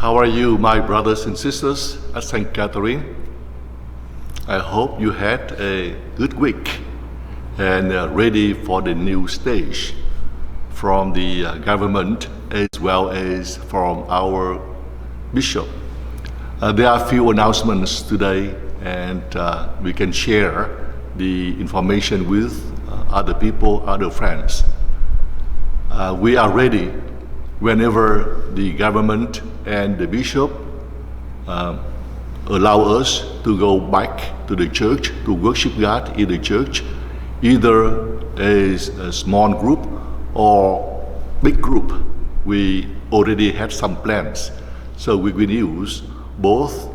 How are you, my brothers and sisters at St. Catherine? I hope you had a good week and ready for the new stage from the government as well as from our bishop. There are a few announcements today, and we can share the information with other people, other friends. We are ready whenever the government and the bishop allow us to go back to the church, to worship God in the church, either as a small group or big group. We already had some plans, so we will use both,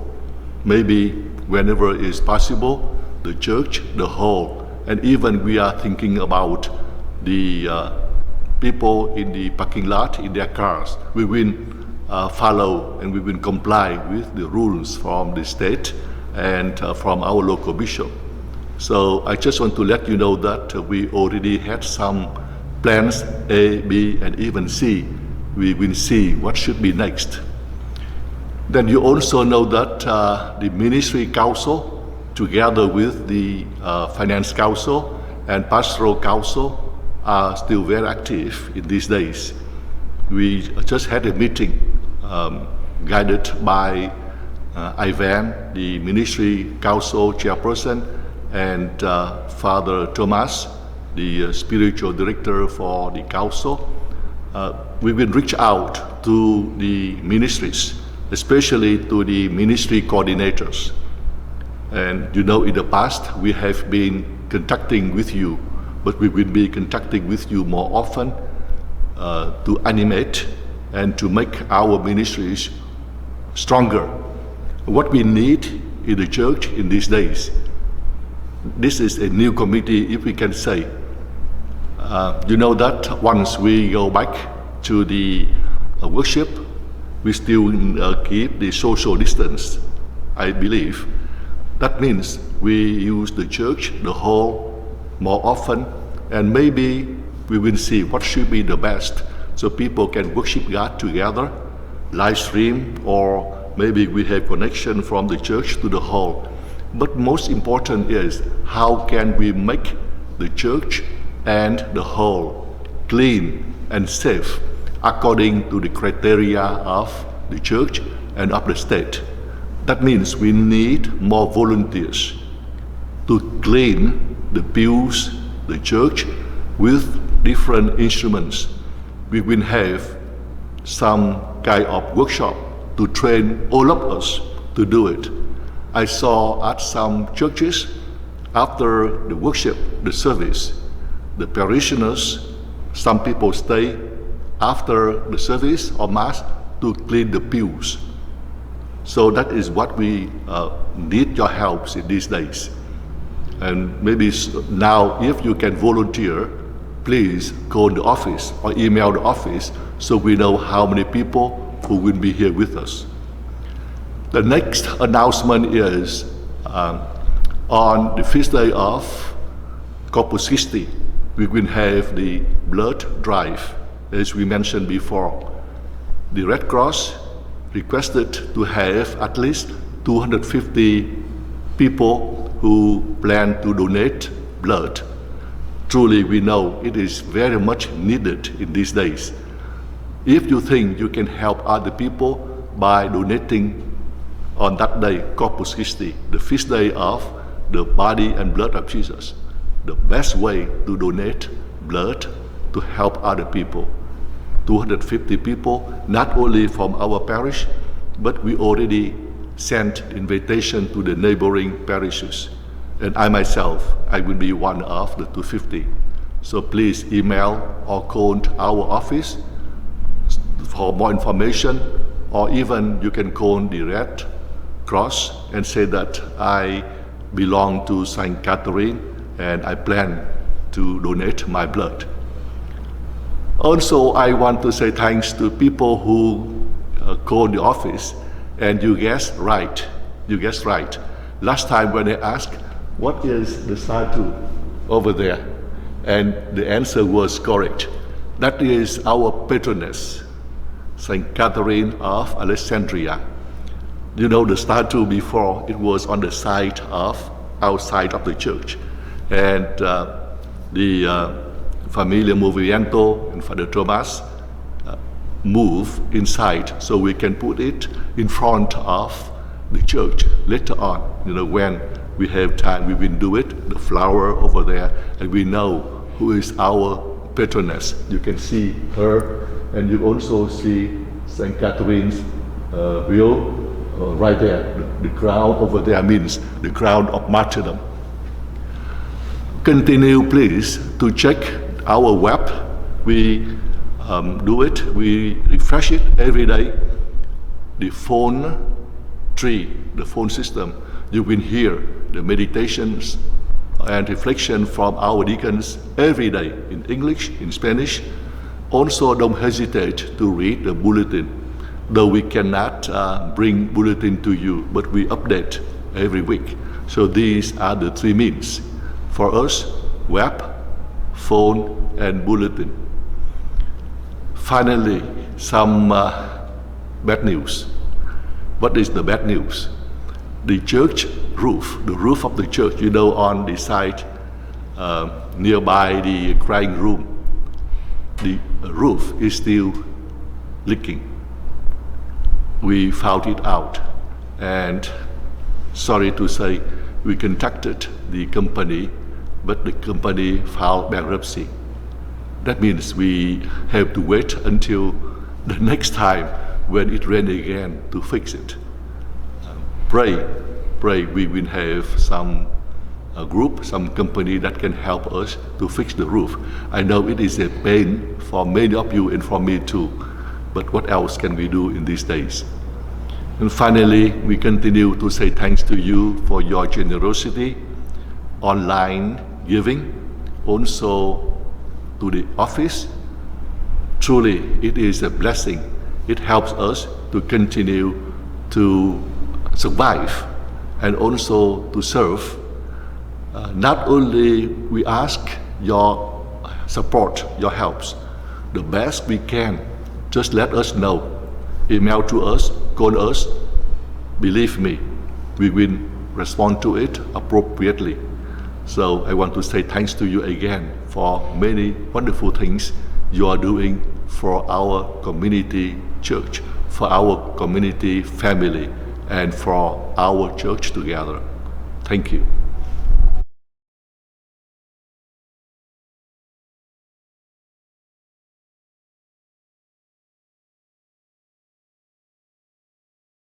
maybe whenever is possible, the church, the hall, and even we are thinking about the people in the parking lot in their cars. We will follow and we will comply with the rules from the state and from our local bishop. So I just want to let you know that we already had some plans A, B, and even C. We will see what should be next. Then you also know that the Ministry Council, together with the Finance Council and Pastoral Council, are still very active in these days. We just had a meeting guided by Ivan, the Ministry Council Chairperson, and Father Thomas, the Spiritual Director for the Council. We will reach out to the ministries, especially to the ministry coordinators. And you know, in the past, we have been contacting with you, but we will be contacting with you more often to animate and to make our ministries stronger. What we need in the church in these days, this is a new committee, if we can say. You know that once we go back to the worship, we still keep the social distance, I believe. That means we use the church, the hall, more often, and maybe we will see what should be the best so people can worship God together, live stream, or maybe we have connection from the church to the hall. But most important is how can we make the church and the hall clean and safe according to the criteria of the church and of the state. That means we need more volunteers to clean the pews, the church, with different instruments. We will have some kind of workshop to train all of us to do it. I saw at some churches, after the worship, the service, the parishioners, some people stay after the service or mass to clean the pews. So that is what we need your help in these days. And maybe now, if you can volunteer, please call the office or email the office so we know how many people who will be here with us. The next announcement is on the feast day of Corpus Christi, we will have the blood drive, as we mentioned before. The Red Cross requested to have at least 250 people who plan to donate blood. Truly, we know it is very much needed in these days. If you think you can help other people by donating on that day, Corpus Christi, the feast day of the body and blood of Jesus, the best way to donate blood to help other people. 250 people, not only from our parish, but we already sent invitation to the neighboring parishes. And I myself, I will be one of the 250. So please email or call our office for more information, or even you can call the Red Cross and say that I belong to St. Catherine and I plan to donate my blood. Also, I want to say thanks to people who called the office, and you guessed right. Last time when I asked, what is the statue over there? And the answer was correct. That is our patroness, Saint Catherine of Alexandria. You know, the statue before, it was on the side of, outside of the church. And the Familia Movimiento and Father Thomas move inside so we can put it in front of the church later on. You know, when we have time, we will do it, the flower over there, and we know who is our patroness. You can see her, and you also see Saint Catherine's wheel right there. The crown over there means the crown of martyrdom. Continue, please, to check our web. We do it, we refresh it every day. The phone tree, the phone system, you will hear the meditations and reflection from our deacons every day in English, in Spanish. Also, don't hesitate to read the bulletin. Though we cannot bring bulletin to you, but we update every week. So these are the three means for us: web, phone, and bulletin. Finally, some bad news. What is the bad news? The church roof, the roof of the church, you know, on the side nearby the crying room, the roof is still leaking. We found it out, and sorry to say, we contacted the company, but the company filed bankruptcy. That means we have to wait until the next time when it rains again to fix it. Pray we will have some group, some company that can help us to fix the roof. I know it is a pain for many of you and for me too, but what else can we do in these days? And finally, we continue to say thanks to you for your generosity, online giving, also to the office. Truly, it is a blessing. It helps us to continue to survive and also to serve. Not only we ask your support, your helps, the best we can, just let us know. Email to us, call us. Believe me, we will respond to it appropriately. So I want to say thanks to you again for many wonderful things you are doing for our community church, for our community family, and for our church together. Thank you.